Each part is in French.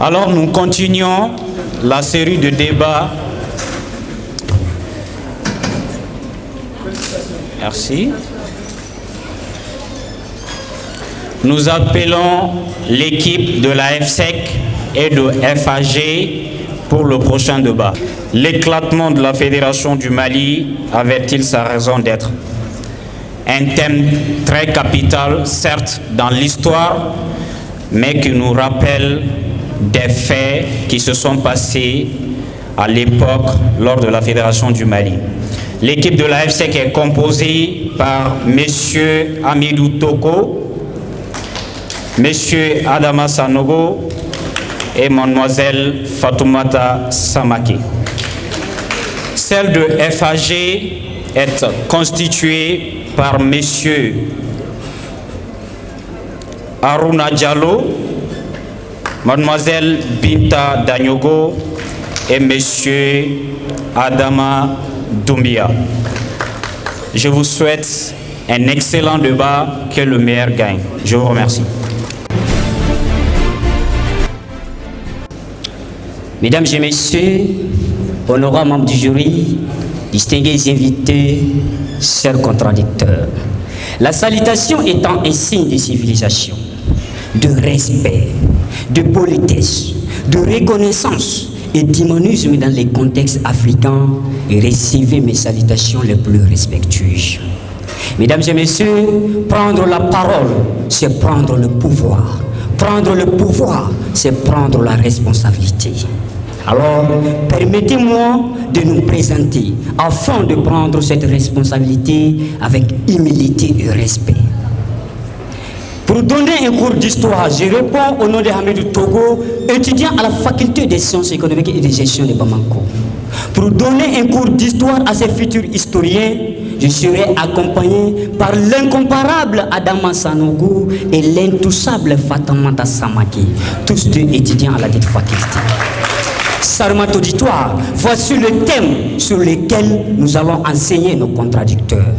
Alors nous continuons la série de débats. Merci. Nous appelons l'équipe de la FSEC et de FAG pour le prochain débat. L'éclatement de la Fédération du Mali avait-il sa raison d'être? Un thème très capital, certes, dans l'histoire, mais qui nous rappelle des faits qui se sont passés à l'époque lors de la Fédération du Mali. L'équipe de la FSEC est composée par M. Amidou Toko, M. Adama Sanogo et Mlle Fatoumata Samake. Celle de FAG est constituée par M. Aruna Diallo, Mlle Binta Danyogo et M. Adama Doumbia. Je vous souhaite un excellent débat, que le meilleur gagne. Je vous remercie. Mesdames et messieurs, honorables membres du jury, distingués invités, chers contradicteurs, la salutation étant un signe de civilisation, de respect, de politesse, de reconnaissance et d'humanisme dans les contextes africains, et recevez mes salutations les plus respectueuses. Mesdames et messieurs, prendre la parole, c'est prendre le pouvoir. Prendre le pouvoir, c'est prendre la responsabilité. Alors, permettez-moi de nous présenter afin de prendre cette responsabilité avec humilité et respect. Pour donner un cours d'histoire, je réponds au nom de Hamidou Togo, étudiant à la faculté des sciences économiques et de gestion de Bamako. Pour donner un cours d'histoire à ces futurs historiens, je serai accompagné par l'incomparable Adama Sanogo et l'intouchable Fatoumata Samake, tous deux étudiants à la dite faculté. Sarmat auditoire, voici le thème sur lequel nous allons enseigner nos contradicteurs.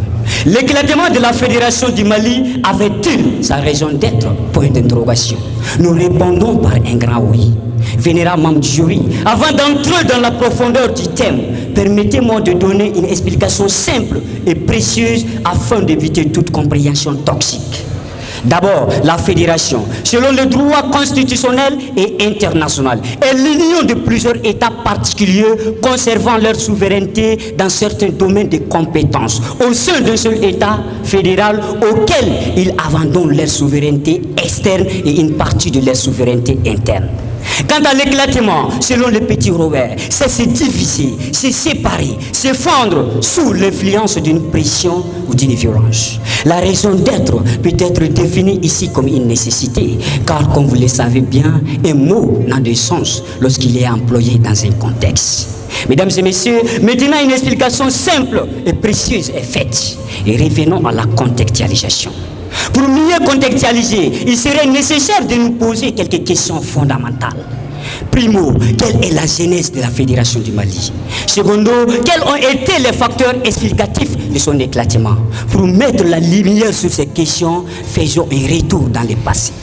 L'éclatement de la Fédération du Mali avait-il sa raison d'être? Point d'interrogation. Nous répondons par un grand oui. Vénérable membre du jury, avant d'entrer dans la profondeur du thème, permettez-moi de donner une explication simple et précieuse afin d'éviter toute compréhension toxique. D'abord, la fédération, selon le droit constitutionnel et international, est l'union de plusieurs États particuliers conservant leur souveraineté dans certains domaines de compétences au sein d'un seul État fédéral auquel ils abandonnent leur souveraineté externe et une partie de leur souveraineté interne. Quant à l'éclatement, selon le petit Robert, c'est se diviser, se séparer, se fondre sous l'influence d'une pression ou d'une violence. La raison d'être peut être définie ici comme une nécessité, car comme vous le savez bien, un mot n'a de sens lorsqu'il est employé dans un contexte. Mesdames et messieurs, maintenant une explication simple et précieuse est faite. Et revenons à la contextualisation. Pour mieux contextualiser, il serait nécessaire de nous poser quelques questions fondamentales. Primo, quelle est la genèse de la Fédération du Mali? Secondo, quels ont été les facteurs explicatifs de son éclatement? Pour mettre la lumière sur ces questions, faisons un retour dans le passé.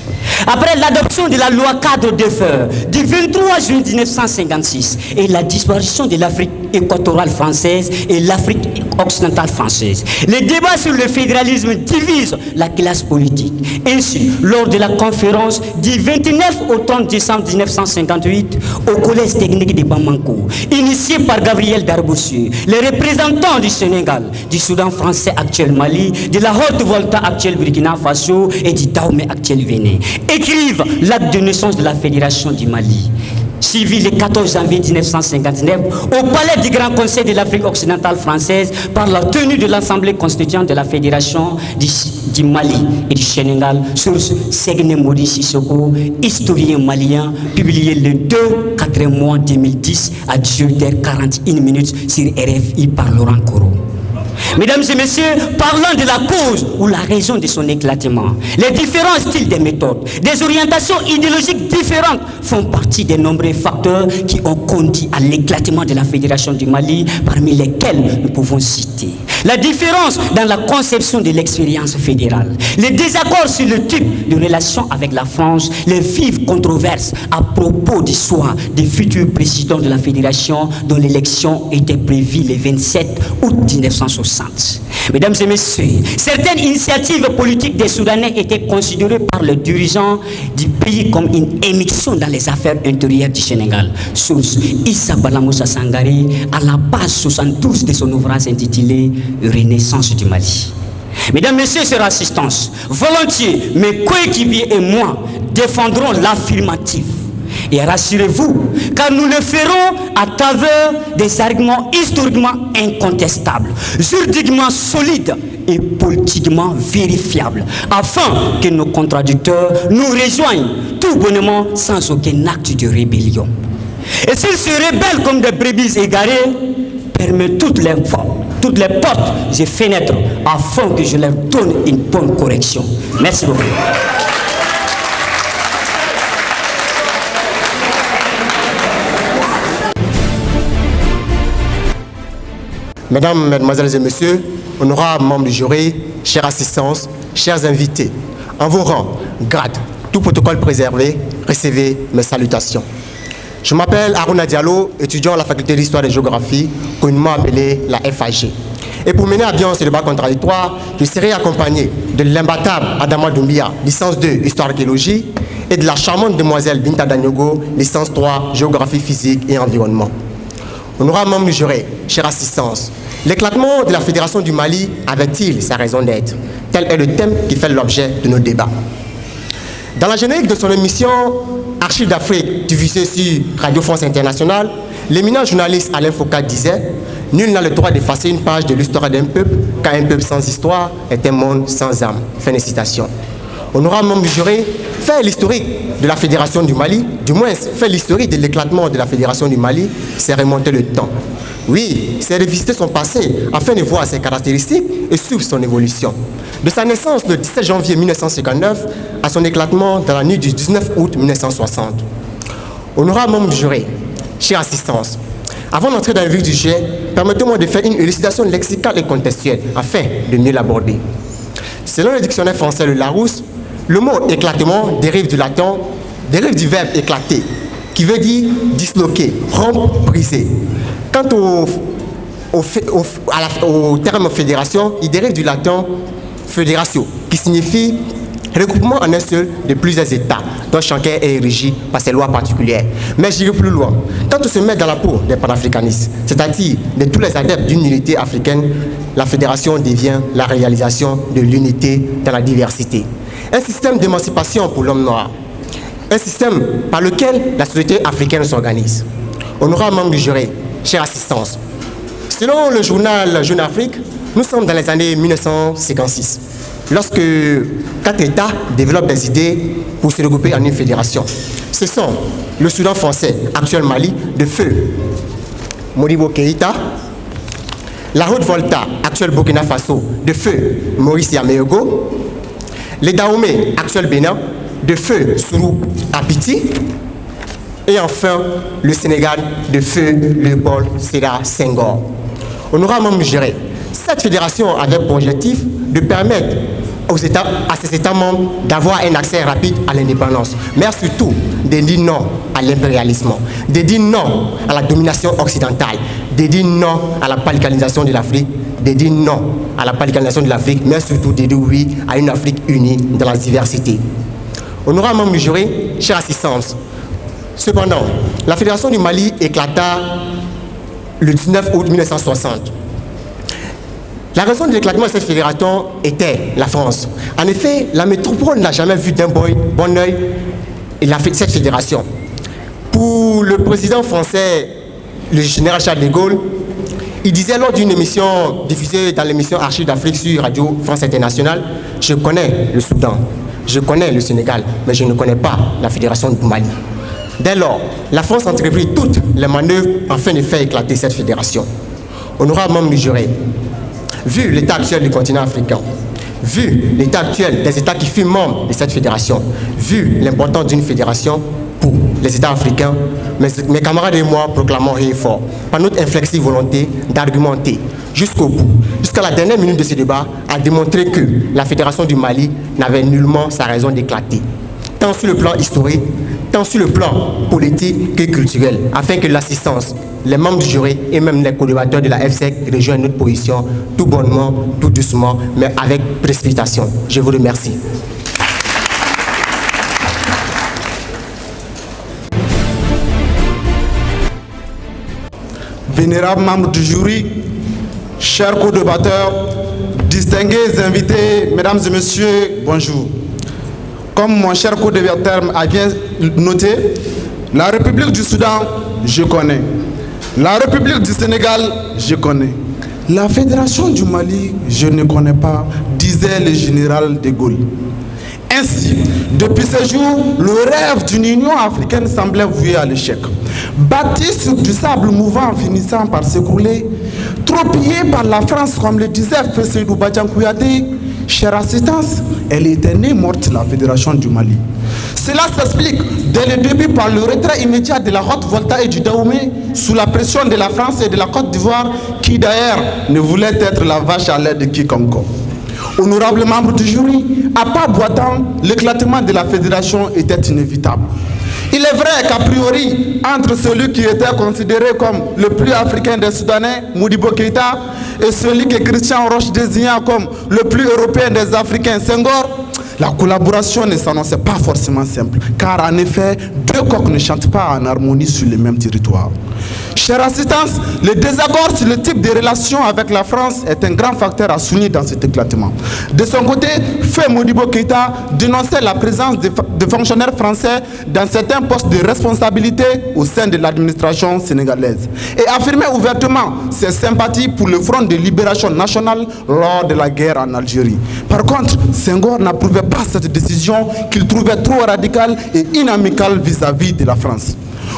Après l'adoption de la loi cadre de Feur du 23 juin 1956 et la disparition de l'Afrique équatoriale française et l'Afrique occidentale française, les débats sur le fédéralisme divisent la classe politique. Ainsi, lors de la conférence du 29 au 30 décembre 1958 au Collège technique de Bamako, initié par Gabriel Darboussi, les représentants du Sénégal, du Soudan français actuel Mali, de la Haute-Volta actuelle Burkina Faso et du Dahomey actuel Bénin, écrivent l'acte de naissance de la Fédération du Mali. Suivi le 14 janvier 1959 au palais du Grand Conseil de l'Afrique occidentale française par la tenue de l'Assemblée constituante de la Fédération du Mali et du Sénégal, source Segne Modi Sissoko, historien malien, publié le 2 mois 2010 à 18h41 sur RFI par Laurent Koro. Mesdames et messieurs, parlant de la cause ou la raison de son éclatement, les différents styles des méthodes, des orientations idéologiques différentes font partie des nombreux facteurs qui ont conduit à l'éclatement de la Fédération du Mali, parmi lesquels nous pouvons citer La différence dans la conception de l'expérience fédérale, les désaccords sur le type de relation avec la France, les vives controverses à propos du choix des futurs présidents de la fédération dont l'élection était prévue le 27 août 1960. Mesdames et messieurs, certaines initiatives politiques des Soudanais étaient considérées par les dirigeants du pays comme une émission dans les affaires intérieures du Sénégal. Source Issa Balamoussa Sangaré à la page 72 de son ouvrage intitulé Renaissance du Mali. Mesdames, Messieurs, sur assistance, volontiers, mes coéquipiers et moi défendrons l'affirmatif. Et rassurez-vous, car nous le ferons à travers des arguments historiquement incontestables, juridiquement solides et politiquement vérifiables, afin que nos contradicteurs nous rejoignent tout bonnement sans aucun acte de rébellion. Et s'ils se rebellent comme des brebis égarées, permet toutes les portes et fenêtres afin que je leur donne une bonne correction. Merci beaucoup. Mesdames, Mesdemoiselles et Messieurs, honorables membres du jury, chère assistance, chers invités, en vos rangs, grades, tout protocole préservé, recevez mes salutations. Je m'appelle Aruna Diallo, étudiant à la faculté d'Histoire et de Géographie, communément appelée la FAG. Et pour mener à bien ce débat contradictoire, je serai accompagné de l'imbattable Adama Doumbia, licence 2, Histoire et Archéologie, et de la charmante demoiselle Binta Danyogo, licence 3, Géographie physique et environnement. Honorable membre du jury, chère assistance, l'éclatement de la Fédération du Mali avait-il sa raison d'être? Tel est le thème qui fait l'objet de nos débats. Dans la générique de son émission Archives d'Afrique, diffusée sur Radio France Internationale, l'éminent journaliste Alain Foucault disait « Nul n'a le droit d'effacer une page de l'histoire d'un peuple, car un peuple sans histoire est un monde sans âme. » Fin de citation. Honorable membre du jury, faire l'historique de la Fédération du Mali, du moins faire l'historique de l'éclatement de la Fédération du Mali, c'est remonter le temps. Oui, c'est revisiter son passé afin de voir ses caractéristiques et suivre son évolution. De sa naissance le 17 janvier 1959 à son éclatement dans la nuit du 19 août 1960. Honorable membre du jury, chère assistance, avant d'entrer dans le vif du sujet, permettez-moi de faire une élucidation lexicale et contextuelle afin de mieux l'aborder. Selon le dictionnaire français Le Larousse, le mot éclatement dérive du verbe éclater, qui veut dire disloquer, rompre, briser. Quant au terme fédération, il dérive du latin fédératio, qui signifie regroupement en un seul de plusieurs États, dont chacun est régi par ses lois particulières. Mais j'irai plus loin. Quand on se met dans la peau des panafricanistes, c'est-à-dire de tous les adeptes d'une unité africaine, la fédération devient la réalisation de l'unité dans la diversité. Un système d'émancipation pour l'homme noir. Un système par lequel la société africaine s'organise. Honorable membre du jury, chère assistance, selon le journal Jeune Afrique, nous sommes dans les années 1956, lorsque 4 États développent des idées pour se regrouper en une fédération. Ce sont le Soudan français, actuel Mali, de feu Modibo Keïta, la Haute-Volta, actuel Burkina Faso, de feu Maurice Yameyogo, les Dahomey, actuel Bénin, de feu Sourou Apiti, et enfin le Sénégal, de feu Léopold Sédar Senghor. Honorable membre du jury, cette fédération avait pour objectif de permettre à ces États membres d'avoir un accès rapide à l'indépendance, mais surtout de dire non à l'impérialisme, de dire non à la domination occidentale, de dire non à la balkanisation de l'Afrique, de dire non à la balkanisation de l'Afrique, mais surtout de dire oui à une Afrique unie dans la diversité. Honorable membre du jury, chère assistance, cependant, la Fédération du Mali éclata le 19 août 1960. La raison de l'éclatement de cette fédération était la France. En effet, la métropole n'a jamais vu d'un bon œil cette fédération. Pour le président français, le général Charles de Gaulle, il disait lors d'une émission diffusée dans l'émission Archives d'Afrique sur Radio France Internationale, « Je connais le Soudan, je connais le Sénégal, mais je ne connais pas la fédération du Mali. » Dès lors, la France a entrepris toutes les manœuvres afin de faire éclater cette fédération. Honorable membre du jury, vu l'état actuel du continent africain, vu l'état actuel des États qui furent membres de cette fédération, vu l'importance d'une fédération, pour les États africains, mes camarades et moi proclamons haut et fort, par notre inflexible volonté d'argumenter jusqu'au bout, jusqu'à la dernière minute de ce débat, à démontrer que la Fédération du Mali n'avait nullement sa raison d'éclater, tant sur le plan historique, tant sur le plan politique que culturel, afin que l'assistance, les membres du jury et même les co-débatteurs de la FSEC rejoignent notre position tout bonnement, tout doucement, mais avec précipitation. Je vous remercie. Vénérables membres du jury, chers co-débatteurs, distingués invités, mesdames et messieurs, bonjour. Comme mon cher co-débatteur a bien noté, la République du Soudan, je connais. La République du Sénégal, je connais. La Fédération du Mali, je ne connais pas, disait le général de Gaulle. Ainsi, depuis ce jour, le rêve d'une Union africaine semblait voué à l'échec. Bâti sur du sable mouvant finissant par s'écrouler, trop pillé par la France, comme le disait Fessédou Badian Kouyaté, chère assistance, elle était née morte, la Fédération du Mali. Cela s'explique dès le début par le retrait immédiat de la Haute-Volta et du Dahomey sous la pression de la France et de la Côte d'Ivoire, qui d'ailleurs ne voulait être la vache à lait de quiconque. Honorables membres du jury, à pas boitant, l'éclatement de la fédération était inévitable. Il est vrai qu'a priori, entre celui qui était considéré comme le plus africain des Soudanais, Modibo Keïta, et celui que Christian Roch désignait comme le plus européen des Africains, Senghor, la collaboration ne s'annonçait pas forcément simple, car en effet, deux coqs ne chantent pas en harmonie sur les mêmes territoires. Chère assistance, le désaccord sur le type de relation avec la France est un grand facteur à souligner dans cet éclatement. De son côté, Feu Modibo Keïta dénonçait la présence de fonctionnaires français dans certains postes de responsabilité au sein de l'administration sénégalaise et affirmait ouvertement ses sympathies pour le Front de libération nationale lors de la guerre en Algérie. Par contre, Senghor n'approuvait pas cette décision qu'il trouvait trop radicale et inamicale vis-à-vis de la France.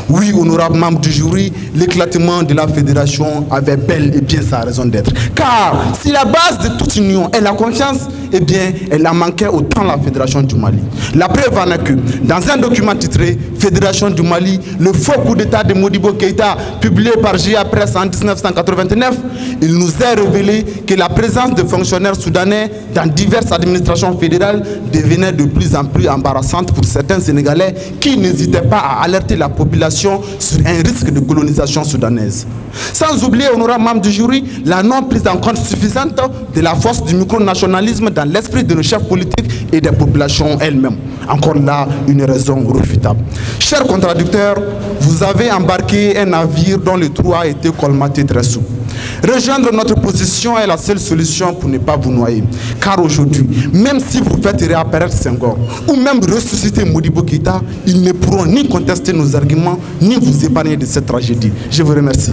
Oui, honorables membres du jury, l'éclatement de la fédération avait bel et bien sa raison d'être. Car si la base de toute union est la confiance, eh bien, elle a manqué autant la Fédération du Mali. La preuve en est que, dans un document titré Fédération du Mali, le faux coup d'état de Modibo Keïta, publié par GIA Presse en 1989, il nous est révélé que la présence de fonctionnaires soudanais dans diverses administrations fédérales devenait de plus en plus embarrassante pour certains Sénégalais qui n'hésitaient pas à alerter la population sur un risque de colonisation soudanaise. Sans oublier, honorables membres du jury, la non prise en compte suffisante de la force du micronationalisme dans l'esprit de nos chefs politiques et des populations elles-mêmes. Encore là, une raison refutable. Chers contradicteurs, vous avez embarqué un navire dont le trou a été colmaté très sous. Rejoindre notre position est la seule solution pour ne pas vous noyer. Car aujourd'hui, même si vous faites réapparaître Senghor ou même ressusciter Modibo Keïta, ils ne pourront ni contester nos arguments, ni vous épargner de cette tragédie. Je vous remercie.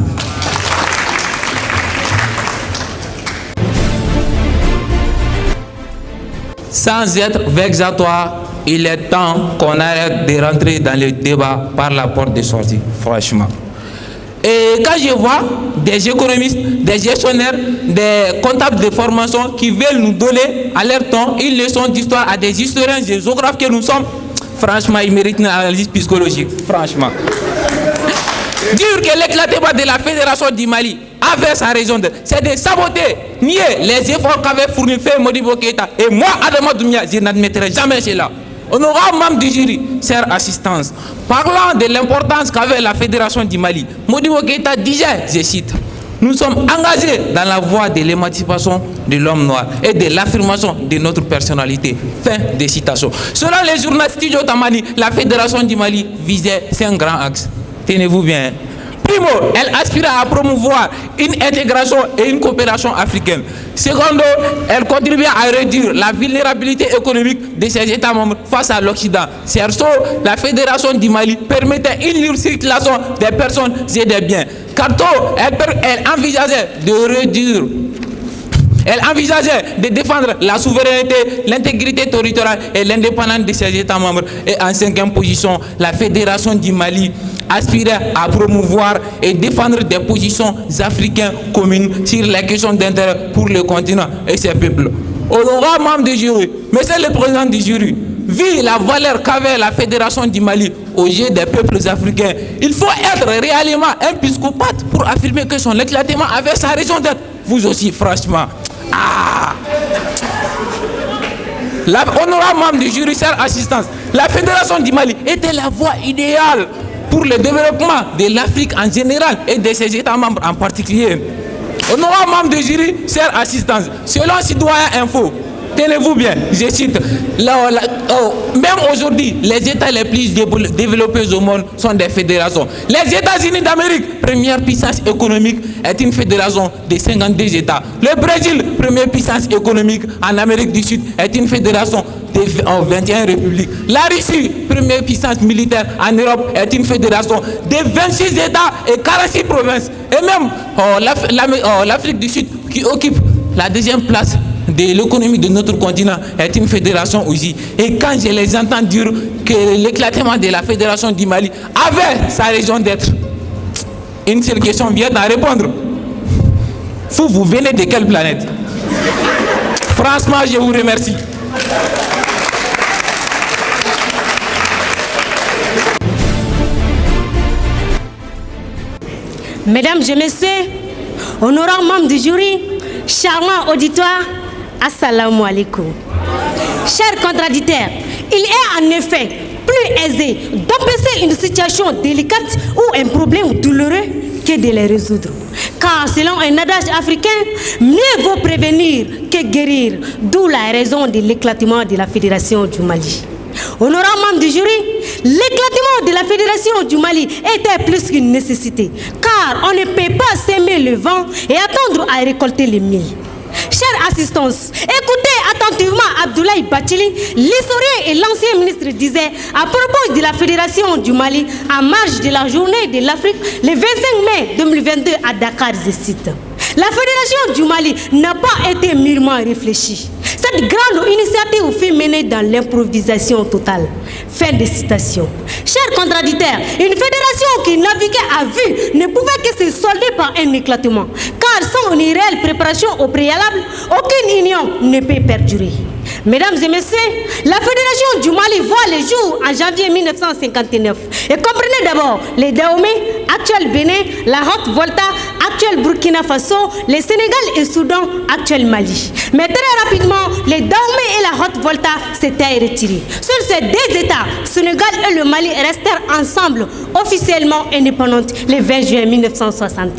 Sans être vexatoire, il est temps qu'on arrête de rentrer dans le débat par la porte de sortie, franchement. Et quand je vois des économistes, des gestionnaires, des comptables de formation qui veulent nous donner à leur temps une leçon d'histoire à des historiens, des géographes que nous sommes, franchement, ils méritent une analyse psychologique, franchement. Dire que l'éclatement de la Fédération du Mali avait sa raison d'être, c'est de saboter, nier les efforts qu'avait fourni Feu Modibo Keïta. Et moi, Adama Doumbia, je n'admettrai jamais cela. Honorable membre du jury, chère assistance, parlant de l'importance qu'avait la Fédération du Mali, Modibo Keïta disait, je cite, « Nous sommes engagés dans la voie de l'émancipation de l'homme noir et de l'affirmation de notre personnalité. » Fin de citation. Selon les journalistes Studio Tamani, la Fédération du Mali visait 5 grands axes. Tenez-vous bien. Primo, elle aspirait à promouvoir une intégration et une coopération africaine. Secondo, elle contribuait à réduire la vulnérabilité économique de ses États membres face à l'Occident. Cerceau, la Fédération du Mali permettait une libre circulation des personnes et des biens. Quarto, elle envisageait de réduire. Elle envisageait de défendre la souveraineté, l'intégrité territoriale et l'indépendance de ses États membres. Et en 5e position, la Fédération du Mali aspirait à promouvoir et défendre des positions africaines communes sur les questions d'intérêt pour le continent et ses peuples. Honorable membre du jury, monsieur le président du jury, vu la valeur qu'avait la Fédération du Mali aux yeux des peuples africains, il faut être réellement un psychopathe pour affirmer que son éclatement avait sa raison d'être. Vous aussi, franchement. Honorable membre du jury, chère assistance, la Fédération du Mali était la voie idéale pour le développement de l'Afrique en général et de ses États membres en particulier. Honorable membre du jury, chère assistance, selon Citoyen Info, tenez-vous bien, je cite, même aujourd'hui, les États les plus développés au monde sont des fédérations. Les États-Unis d'Amérique, première puissance économique, est une fédération de 52 États. Le Brésil, première puissance économique en Amérique du Sud, est une fédération de 21 républiques. La Russie, première puissance militaire en Europe, est une fédération de 26 États et 46 provinces. Et même l'Afrique du Sud, qui occupe la deuxième place de l'économie de notre continent, est une fédération aussi. Et quand je les entends dire que l'éclatement de la Fédération du Mali avait sa raison d'être, une seule question vient à répondre. Vous venez de quelle planète? Franchement, je vous remercie. Mesdames et messieurs, honorables membres du jury, charmant auditoire, assalamu alaikum. Chers contradicteurs, il est en effet plus aisé d'empêcher une situation délicate ou un problème douloureux que de les résoudre. Car selon un adage africain, mieux vaut prévenir que guérir, d'où la raison de l'éclatement de la Fédération du Mali. Honorable membre du jury, l'éclatement de la Fédération du Mali était plus qu'une nécessité, car on ne peut pas s'aimer le vent et attendre à récolter les mille. Chère assistance, écoutez attentivement Abdoulaye Bathily, l'historien et l'ancien ministre disait à propos de la Fédération du Mali en marge de la journée de l'Afrique le 25 mai 2022 à Dakar, je cite. La Fédération du Mali n'a pas été mûrement réfléchie. Cette grande initiative fut menée dans l'improvisation totale. Fin de citation. Chers contradicteurs, une fédération qui naviguait à vue ne pouvait que se solder par un éclatement, car sans une réelle préparation au préalable, aucune union ne peut perdurer. Mesdames et messieurs, la Fédération du Mali voit le jour en janvier 1959. Et comprenez d'abord les Dahomey, actuel Bénin, la Haute-Volta, actuel Burkina Faso, le Sénégal et Soudan, actuel Mali. Mais très rapidement, les Dahomey et la Haute-Volta s'étaient retirés. Sur ces deux États, Sénégal et le Mali restèrent ensemble, officiellement indépendantes, le 20 juin 1960.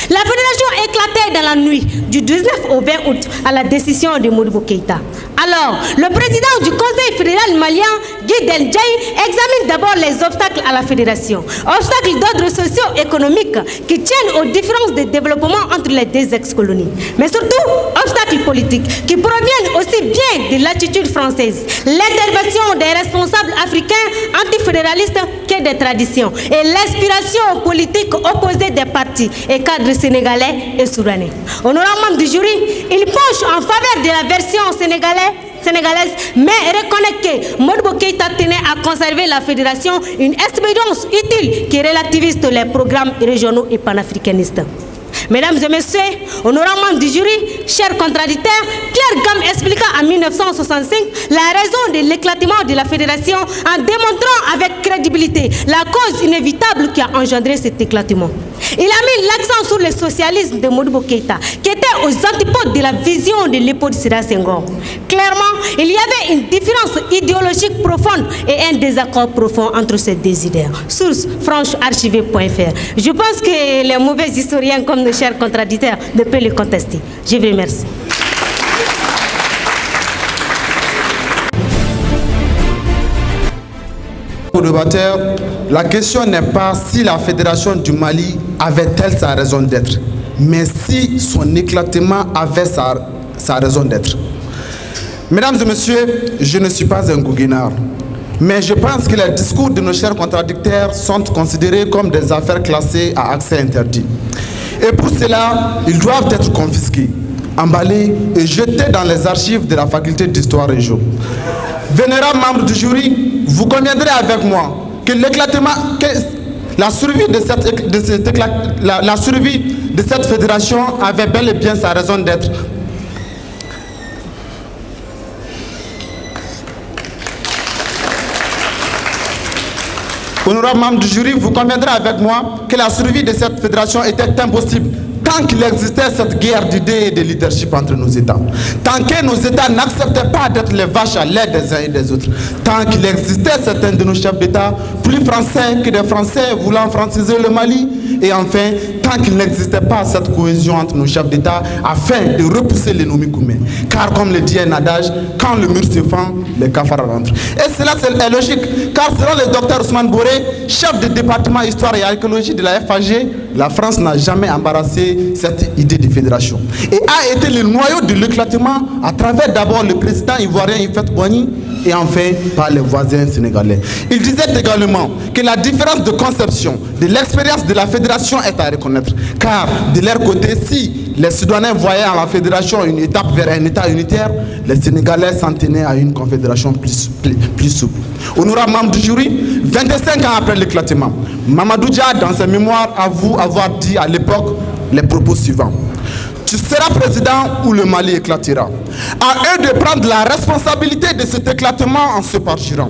La fédération éclatait dans la nuit du 19 au 20 août à la décision de Modibo Keïta. Alors, le président du Conseil fédéral malien, Guy Deljaï, examine d'abord les obstacles à la fédération. Obstacles d'ordre socio-économique qui tiennent aux différences de développement entre les deux ex-colonies. Mais surtout, obstacles politiques qui proviennent aussi bien de l'attitude française, l'intervention des responsables africains antifédéralistes que des traditions et l'inspiration politique opposée des partis et cadres sénégalais et soudanais. Honorable membre du jury, il penche en faveur de la version sénégalaise, mais reconnaît que Modibo Keïta tenait à conserver la fédération, une expérience utile qui relativise les programmes régionaux et panafricanistes. Mesdames et messieurs, honorables membres du jury, chers contradicteurs, Pierre Gam expliqua en 1965 la raison de l'éclatement de la fédération en démontrant avec crédibilité la cause inévitable qui a engendré cet éclatement. Il a mis l'accent sur le socialisme de Modibo Keïta, qui était aux antipodes de la vision de l'époque de Sédar Senghor. Clairement, il y avait une différence idéologique profonde et un désaccord profond entre ces deux idées. Source franchearchivé.fr. Je pense que les mauvais historiens comme nos chers contradicteurs ne peuvent le contester. Je vous remercie. La question n'est pas si la Fédération du Mali avait-elle sa raison d'être, mais si son éclatement avait sa raison d'être. Mesdames et messieurs, je ne suis pas un goguenard, mais je pense que les discours de nos chers contradicteurs sont considérés comme des affaires classées à accès interdit. Et pour cela, ils doivent être confisqués, emballés et jetés dans les archives de la faculté d'histoire région. Vénérables membres du jury, vous conviendrez avec moi que l'éclatement, la survie de cette fédération avait bel et bien sa raison d'être. Honorable membre du jury, vous conviendrez avec moi que la survie de cette fédération était impossible tant qu'il existait cette guerre d'idées et de leadership entre nos États. Tant que nos États n'acceptaient pas d'être les vaches à lait des uns et des autres. Tant qu'il existait certains de nos chefs d'État plus français que des Français voulant franciser le Mali. Et enfin, tant qu'il n'existait pas cette cohésion entre nos chefs d'État afin de repousser l'ennemi commun. Car comme le dit un adage, quand le mur se fend, les cafards rentrent. Et cela est logique, car selon le docteur Ousmane Boré, chef de département histoire et archéologie de la FAG, la France n'a jamais embarrassé cette idée de fédération. Et a été le noyau de l'éclatement à travers d'abord le président ivoirien Hifet-Boigny et enfin par les voisins sénégalais. Il disait également que la différence de conception de l'expérience de la fédération est à reconnaître. Car de leur côté, si les Soudanais voyaient en la fédération une étape vers un État unitaire, les Sénégalais s'en tenaient à une confédération plus souple. Honorable membre du jury, 25 ans après l'éclatement, Mamadou Dia, dans ses mémoires, avoue avoir dit à l'époque les propos suivants. Tu seras président ou le Mali éclatera. À eux de prendre la responsabilité de cet éclatement en se parjurant.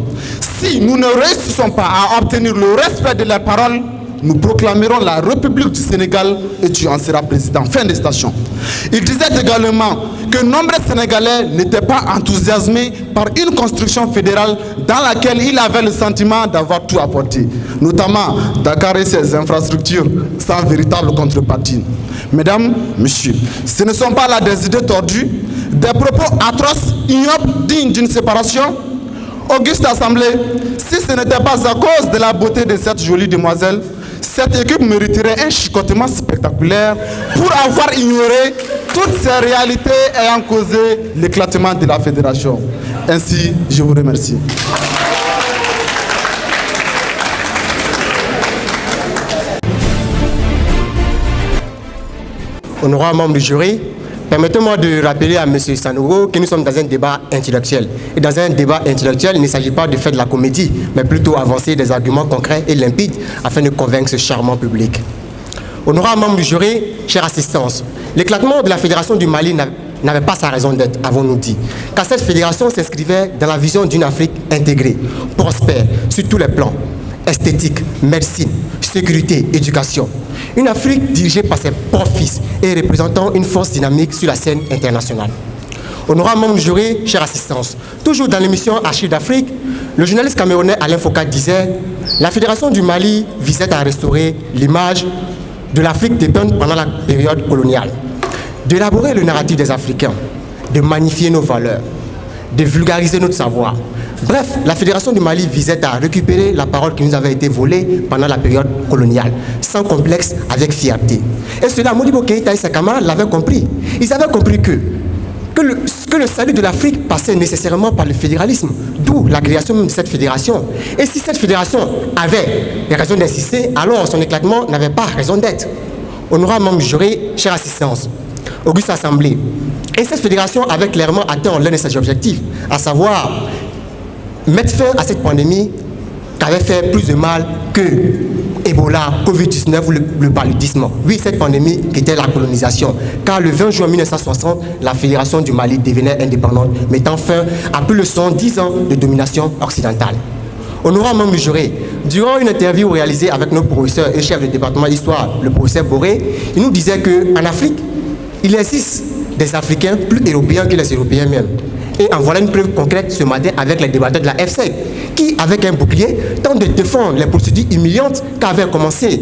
Si nous ne réussissons pas à obtenir le respect de leurs paroles, nous proclamerons la République du Sénégal et tu en seras président. Fin de citation. Il disait également que nombreux Sénégalais n'étaient pas enthousiasmés par une construction fédérale dans laquelle il avait le sentiment d'avoir tout apporté, notamment Dakar et ses infrastructures sans véritable contrepartie. Mesdames, messieurs, ce ne sont pas là des idées tordues, des propos atroces, ignobles, dignes d'une séparation. Auguste Assemblée, si ce n'était pas à cause de la beauté de cette jolie demoiselle, cette équipe mériterait un chicotement spectaculaire pour avoir ignoré toutes ces réalités ayant causé l'éclatement de la fédération. Ainsi, je vous remercie. Honorable membre du jury, permettez-moi de rappeler à M. Sanogo que nous sommes dans un débat intellectuel. Et dans un débat intellectuel, il ne s'agit pas de faire de la comédie, mais plutôt avancer des arguments concrets et limpides afin de convaincre ce charmant public. Honorable membre du jury, chère assistance, l'éclatement de la Fédération du Mali n'avait pas sa raison d'être, avons-nous dit, car cette fédération s'inscrivait dans la vision d'une Afrique intégrée, prospère sur tous les plans, esthétique, médecine, sécurité, éducation. Une Afrique dirigée par ses propres fils et représentant une force dynamique sur la scène internationale. Honorable membre du jury, chère assistance, toujours dans l'émission Archives d'Afrique, le journaliste camerounais Alain Foucault disait « La Fédération du Mali visait à restaurer l'image de l'Afrique dépeinte pendant la période coloniale, d'élaborer le narratif des Africains, de magnifier nos valeurs, de vulgariser notre savoir. Bref, la Fédération du Mali visait à récupérer la parole qui nous avait été volée pendant la période coloniale, sans complexe, avec fierté. Et cela, Modibo Keïta et ses camarades l'avaient compris. Ils avaient compris que le salut de l'Afrique passait nécessairement par le fédéralisme, d'où la création de cette fédération. Et si cette fédération avait raison d'insister, alors son éclatement n'avait pas raison d'être. Honorable membre du jury, chère assistance, Auguste Assemblée. Et cette fédération avait clairement atteint l'un de ses objectifs, à savoir mettre fin à cette pandémie qui avait fait plus de mal que Ebola, Covid-19 ou le paludisme. Oui, cette pandémie qui était la colonisation. Car le 20 juin 1960, la Fédération du Mali devenait indépendante, mettant fin à plus de 110 ans de domination occidentale. Honorable membre du jury, durant une interview réalisée avec notre professeur et chef de département d'histoire, le professeur Boré, il nous disait qu'en Afrique, il existe des Africains plus européens que les Européens même. Et en voilà une preuve concrète ce matin avec les débatteurs de la FSEC, qui, avec un bouclier, tentent de défendre les procédures humiliantes qu'avait commencé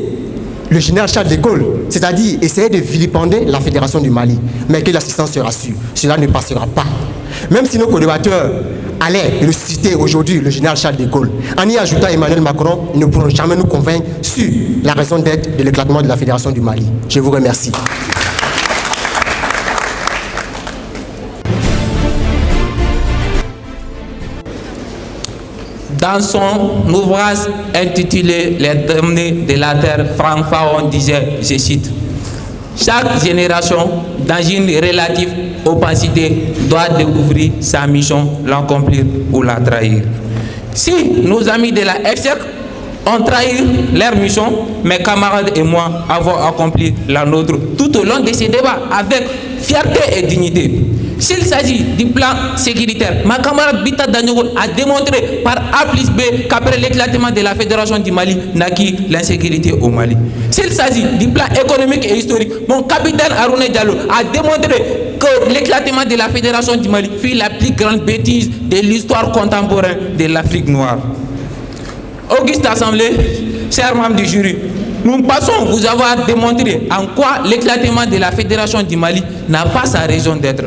le général Charles de Gaulle, c'est-à-dire essayer de vilipender la Fédération du Mali. Mais que l'assistance sera sûre, cela ne passera pas. Même si nos co-débatteurs allaient ressusciter aujourd'hui le général Charles de Gaulle, en y ajoutant Emmanuel Macron, ils ne pourront jamais nous convaincre sur la raison d'être de l'éclatement de la Fédération du Mali. Je vous remercie. Dans son ouvrage intitulé « Les damnés de la terre », Franck Faon disait, je cite, « Chaque génération, dans une relative opacité, doit découvrir sa mission, l'accomplir ou la trahir. » Si nos amis de la FSEC ont trahi leur mission, mes camarades et moi avons accompli la nôtre tout au long de ces débats avec fierté et dignité. S'il s'agit du plan sécuritaire, ma camarade Bita Daniogo a démontré par A plus B qu'après l'éclatement de la Fédération du Mali, naquit l'insécurité au Mali. S'il s'agit du plan économique et historique, mon capitaine Harouna Diallo a démontré que l'éclatement de la Fédération du Mali fut la plus grande bêtise de l'histoire contemporaine de l'Afrique noire. Auguste Assemblée, chers membres du jury, nous passons vous avoir démontré en quoi l'éclatement de la Fédération du Mali n'a pas sa raison d'être.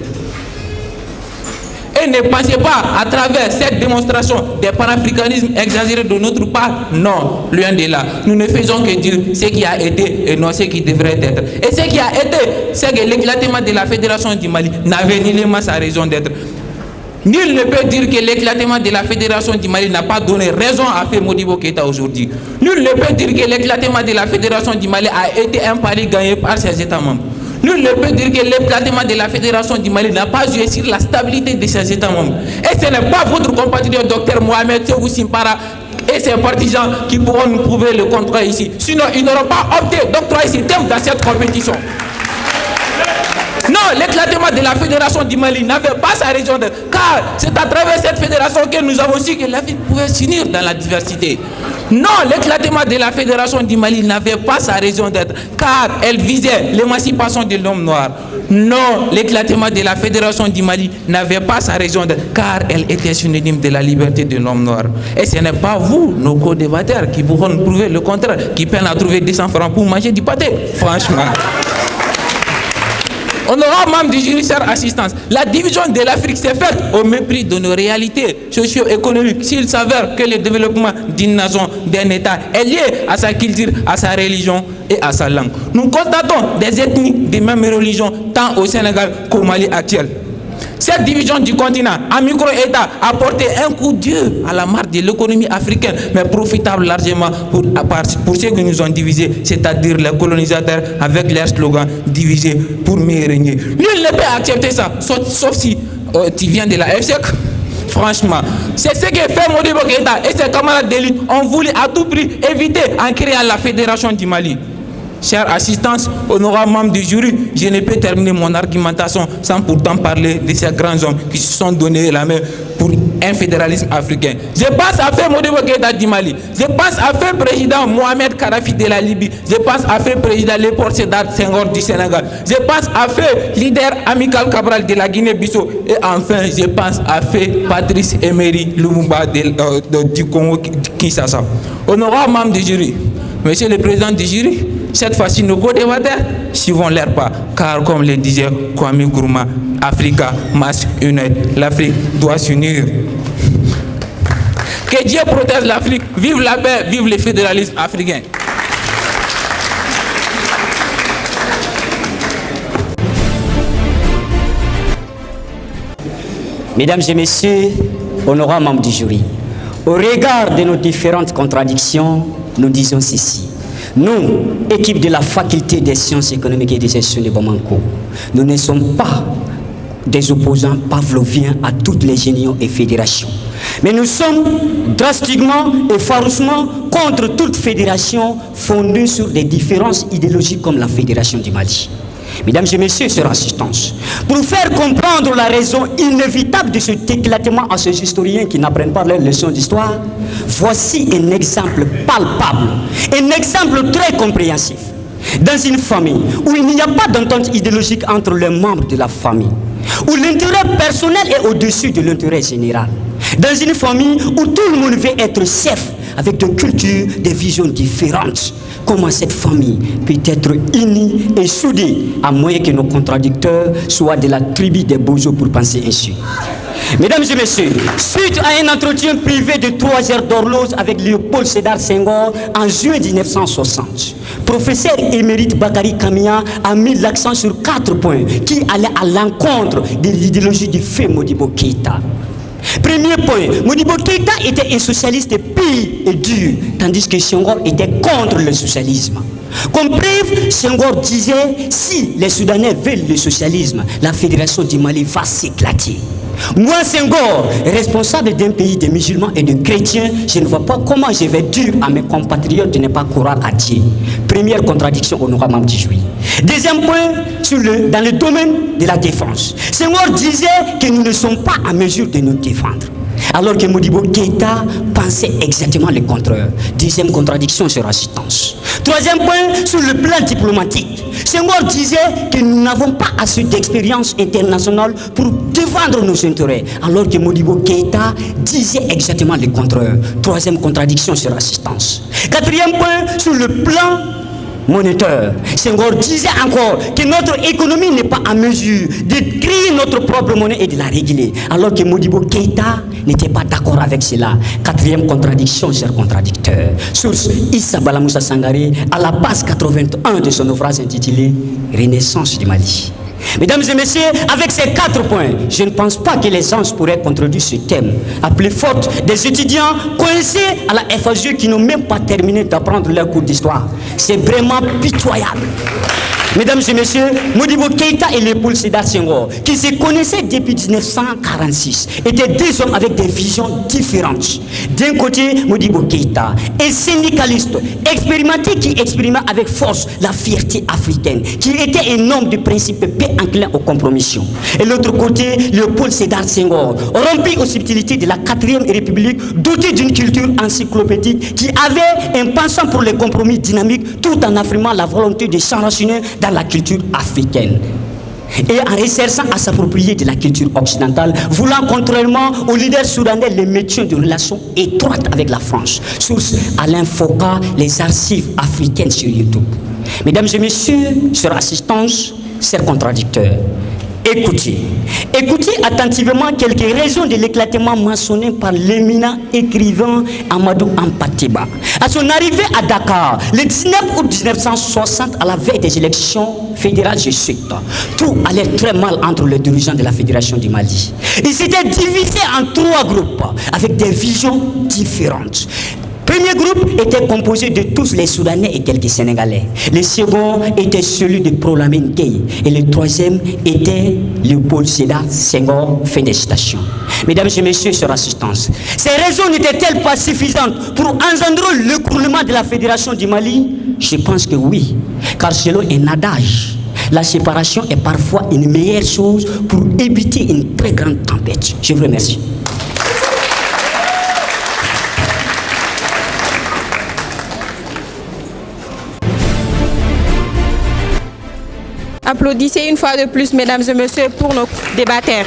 Et ne pensez pas à travers cette démonstration des panafricanismes exagérés de notre part. Non, loin de là. Nous ne faisons que dire ce qui a été et non ce qui devrait être. Et ce qui a été, c'est que l'éclatement de la Fédération du Mali n'avait nullement sa raison d'être. Nul ne peut dire que l'éclatement de la Fédération du Mali n'a pas donné raison à faire Modibo Keïta aujourd'hui. Nul ne peut dire que l'éclatement de la Fédération du Mali a été un pari gagné par ses États membres. Nul ne peut dire que l'éclatement de la Fédération du Mali n'a pas joué sur la stabilité de ses États membres. Et ce n'est pas votre compatriote docteur Mohamed Sékou Simpara et ses partisans qui pourront nous prouver le contraire ici. Sinon, ils n'auront pas opté d'octroyer ce thème dans cette compétition. Non, l'éclatement de la Fédération du Mali n'avait pas sa raison d'être, car c'est à travers cette fédération que nous avons su que l'Afrique pouvait s'unir dans la diversité. Non, l'éclatement de la Fédération du Mali n'avait pas sa raison d'être, car elle visait l'émancipation de l'homme noir. Non, l'éclatement de la Fédération du Mali n'avait pas sa raison d'être, car elle était synonyme de la liberté de l'homme noir. Et ce n'est pas vous, nos co-débatteurs, qui pourront nous prouver le contraire, qui peinent à trouver 200 francs pour manger du pâté. Franchement. Honorable membre du jury, chère assistance, la division de l'Afrique s'est faite au mépris de nos réalités socio-économiques. S'il s'avère que le développement d'une nation, d'un État est lié à sa culture, à sa religion et à sa langue. Nous constatons des ethnies des mêmes religions tant au Sénégal qu'au Mali actuel. Cette division du continent en micro-État a porté un coup dur à la marque de l'économie africaine, mais profitable largement pour ceux qui nous ont divisés, c'est-à-dire les colonisateurs avec leur slogan « diviser pour mieux régner ». Nul ne peut accepter ça, sauf si tu viens de la FSEC. Franchement, c'est ce que fait Modibo Keïta et ses camarades d'élite ont voulu à tout prix éviter en créant la Fédération du Mali. Chère assistance, honorable membre du jury, je ne peux terminer mon argumentation sans pourtant parler de ces grands hommes qui se sont donné la main pour un fédéralisme africain. Je pense à faire Modibo Keïta du Mali, je pense à faire président Mohamed Kadhafi de la Libye, je pense à faire président Léopold Sédar Senghor du Sénégal, je pense à faire leader Amical Cabral de la Guinée-Bissau et enfin je pense à faire Patrice Emery Lumumba du Congo Kinshasa. Honorable membre du jury, monsieur le président du jury, cette fois-ci, nos co-débatteurs suivons leur pas, car comme le disait Kwame Nkrumah, Africa must unite. L'Afrique doit s'unir. Que Dieu protège l'Afrique. Vive la paix, vive le fédéralisme africain. Mesdames et messieurs, honorables membres du jury, au regard de nos différentes contradictions, nous disons ceci. Nous, équipe de la faculté des sciences économiques et de gestion de Bamako, nous ne sommes pas des opposants pavloviens à toutes les unions et fédérations. Mais nous sommes drastiquement et farouchement contre toute fédération fondée sur des différences idéologiques comme la Fédération du Mali. Mesdames et messieurs, chers assistance, pour faire comprendre la raison inévitable de cet éclatement à ces historiens qui n'apprennent pas leurs leçons d'histoire, voici un exemple palpable, un exemple très compréhensif. Dans une famille où il n'y a pas d'entente idéologique entre les membres de la famille, où l'intérêt personnel est au-dessus de l'intérêt général, dans une famille où tout le monde veut être chef avec des cultures, des visions différentes, comment cette famille peut être unie et soudée à moins que nos contradicteurs soient de la tribu des Bozo pour penser ainsi. Mesdames et messieurs, suite à un entretien privé de 3 heures d'horloge avec Léopold Sédar Senghor en juin 1960, professeur émérite Bakary Kamia a mis l'accent sur 4 points qui allaient à l'encontre de l'idéologie du fait Modibo Keïta. Premier point, Modibo Keïta était un socialiste pur et dur, tandis que Senghor était contre le socialisme. Comme preuve, Senghor disait, si les Soudanais veulent le socialisme, la Fédération du Mali va s'éclater. Moi, Senghor, responsable d'un pays de musulmans et de chrétiens, je ne vois pas comment je vais dire à mes compatriotes de ne pas croire à Dieu. Première contradiction honorable membre du jury. Deuxième point, dans le domaine de la défense. Senghor disait que nous ne sommes pas en mesure de nous défendre, alors que Modibo Keïta pensait exactement le contraire. Deuxième contradiction sur assistance. Troisième point, sur le plan diplomatique. Senghor disait que nous n'avons pas assez d'expérience internationale pour défendre nos intérêts, alors que Modibo Keïta disait exactement le contraire. Troisième contradiction sur assistance. Quatrième point, sur le plan monétaire. Senghor disait encore que notre économie n'est pas en mesure de créer notre propre monnaie et de la réguler, alors que Modibo Keïta n'était pas d'accord avec cela. Quatrième contradiction, cher contradicteur. Source Issa Bala Moussa Sangaré, à la base 81 de son ouvrage intitulé Renaissance du Mali. Mesdames et messieurs, avec ces 4 points, je ne pense pas que les gens pourraient contredire ce thème. À plus forte des étudiants coincés à la FAG qui n'ont même pas terminé d'apprendre leur cours d'histoire. C'est vraiment pitoyable. Mesdames et messieurs, Modibo Keïta et Léopold Sédar Senghor, qui se connaissaient depuis 1946, étaient deux hommes avec des visions différentes. D'un côté, Modibo Keïta, un syndicaliste expérimenté qui exprimait avec force la fierté africaine, qui était un homme de principe peu enclin aux compromissions. Et l'autre côté, Léopold Sédar Senghor, rempli aux subtilités de la 4e République, doté d'une culture encyclopédique, qui avait un penchant pour les compromis dynamiques, tout en affirmant la volonté de s'enraciner dans la culture africaine et en recherchant à s'approprier de la culture occidentale, voulant contrairement aux leaders soudanais les métiers de relations étroites avec la France. Source Alain Foucault, les archives africaines sur YouTube. Mesdames et messieurs, sur assistance, chers contradicteurs, écoutez attentivement quelques raisons de l'éclatement mentionné par l'éminent écrivain Amadou Hampâté-Bâ. À son arrivée à Dakar, le 19 août 1960, à la veille des élections fédérales, je cite, tout allait très mal entre les dirigeants de la Fédération du Mali. Ils s'étaient divisés en 3 groupes avec des visions différentes. Le premier groupe était composé de tous les Soudanais et quelques Sénégalais. Le second était celui de Prolamine Gueye. Et le troisième était Léopold Sédar Senghor. Fin des citations. Mesdames et messieurs, sur assistance, ces raisons n'étaient-elles pas suffisantes pour engendrer l'écroulement de la Fédération du Mali? Je pense que oui, car selon un adage, la séparation est parfois une meilleure chose pour éviter une très grande tempête. Je vous remercie. Applaudissez une fois de plus, mesdames et messieurs, pour nos débatteurs.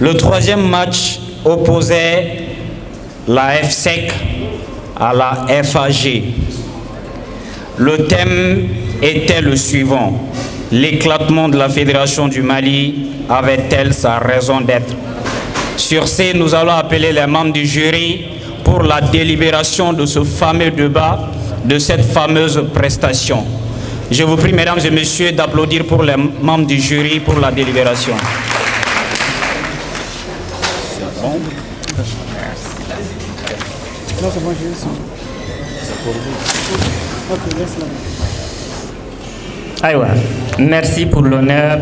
Le troisième match opposait la FSEC à la FAG. Le thème était le suivant: l'éclatement de la Fédération du Mali avait-elle sa raison d'être? Sur ce, nous allons appeler les membres du jury pour la délibération de ce fameux débat, de cette fameuse prestation. Je vous prie, mesdames et messieurs, d'applaudir pour les membres du jury pour la délibération. Merci pour l'honneur.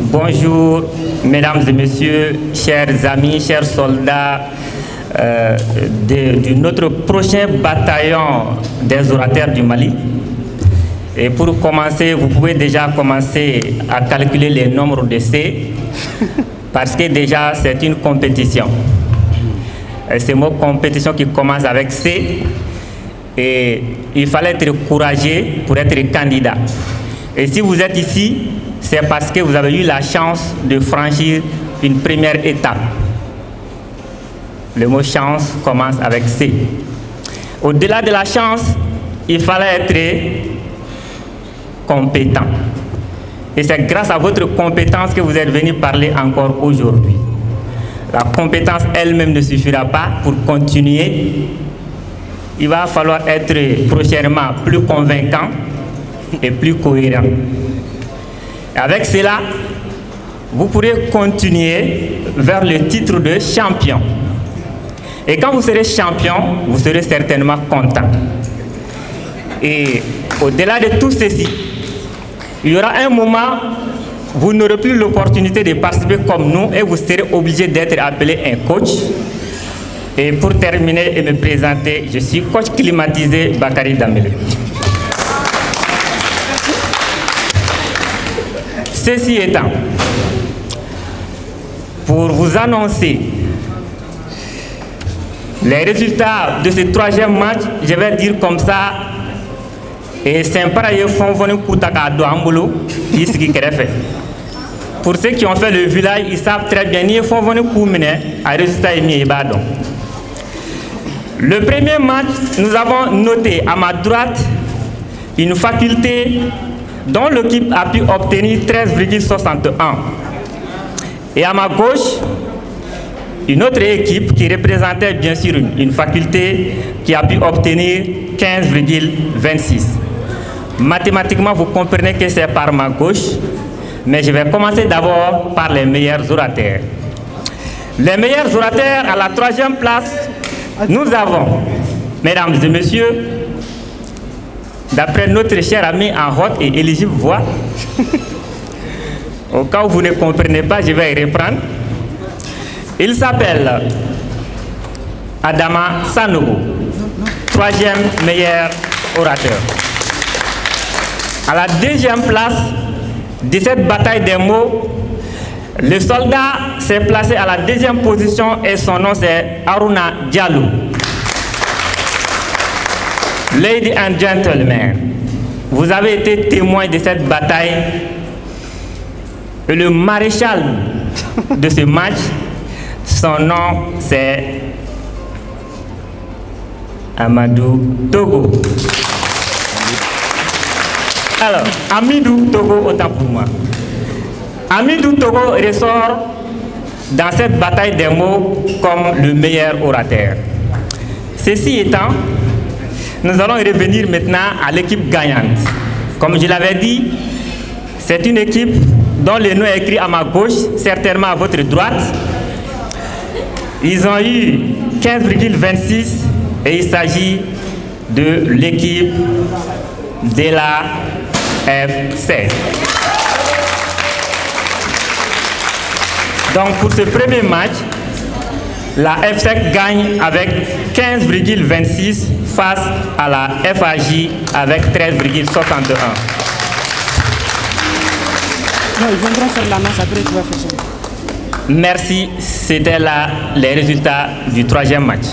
Bonjour, mesdames et messieurs, chers amis, chers soldats de notre prochain bataillon des orateurs du Mali. Et pour commencer, vous pouvez déjà commencer à calculer les nombres de C, parce que déjà c'est une compétition. C'est une compétition qui commence avec C, et il fallait être courageux pour être candidat. Et si vous êtes ici, c'est parce que vous avez eu la chance de franchir une première étape. Le mot chance commence avec C. Au-delà de la chance, il fallait être compétent. Et c'est grâce à votre compétence que vous êtes venu parler encore aujourd'hui. La compétence elle-même ne suffira pas pour continuer. Il va falloir être prochainement plus convaincant et plus cohérent. Et avec cela, vous pourrez continuer vers le titre de champion. Et quand vous serez champion, vous serez certainement content. Et Au-delà de tout ceci, il y aura un moment, vous n'aurez plus l'opportunité de participer comme nous et vous serez obligé d'être appelé un coach. Et pour terminer et me présenter, je suis coach climatisé Bakary Dambélé. Ceci étant, pour vous annoncer les résultats de ce 3e match, je vais dire comme ça, et c'est un pareil fond venu Koutaka Douambolo, qui est fait. Pour ceux qui ont fait le village, ils savent très bien, ils font venir Koumine à résultat et Badon. Le premier match, nous avons noté à ma droite une faculté dont l'équipe a pu obtenir 13,61. Et à ma gauche, une autre équipe qui représentait bien sûr une faculté qui a pu obtenir 15,26. Mathématiquement, vous comprenez que c'est par ma gauche, mais je vais commencer d'abord par les meilleurs orateurs. Les meilleurs orateurs à la 3e place, nous avons, mesdames et messieurs, d'après notre cher ami en haute et éligible voix, au cas où vous ne comprenez pas, je vais y reprendre. Il s'appelle Adama Sanogo, 3e meilleur orateur. À la 2e place de cette bataille des mots, le soldat s'est placé à la 2e position et son nom c'est Aruna Diallo. Ladies and gentlemen, vous avez été témoins de cette bataille et le maréchal de ce match, son nom c'est Amadou Togo. Alors, Amidou Togo, autant pour moi. Amidou Togo ressort dans cette bataille des mots comme le meilleur orateur. Ceci étant, nous allons revenir maintenant à l'équipe gagnante. Comme je l'avais dit, c'est une équipe dont le nom est écrit à ma gauche, certainement à votre droite. Ils ont eu 15,26 et il s'agit de l'équipe de la F16. Donc pour ce premier match, la F5 gagne avec 15,26 face à la FAJ avec 13,61. Non, ils viendront faire la masse, après tu vas faire ça. Merci, c'était là les résultats du 3e match.